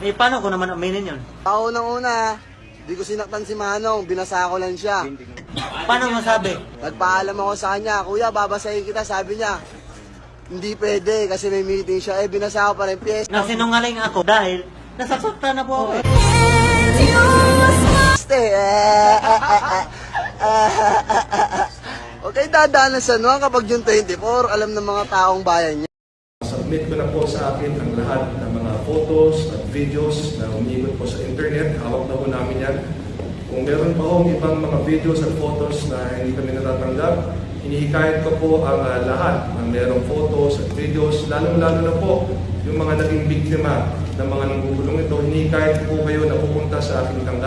Eh, paano ko naman aminin yun? Ako unang-una, di ko sinaktan si Manong, binasa ko lang siya. Paano masabi? Nagpaalam ako sa kanya, kuya, babasahin kita, sabi niya. Hindi pwede kasi may meeting siya. Eh, binasa ko pa rin piyes. Nasinungaling ako dahil nasasaktan na po ako eh. Okay, dadaanan sa Nuan kapag June 24, alam ng mga taong bayan niya. Submit ko na po sa akin ang lahat ng mga photos at videos na umiikot po sa internet. Hawak na po namin yan. Kung meron pa hong ibang mga videos at photos na hindi kami natatanggap, hinihikayat ko po ang lahat ng merong photos at videos, lalong-lalo na po yung mga naging biktima ng mga nanggugulong ito. Hinihikayat ko po kayo na pupunta sa aking tanggapan.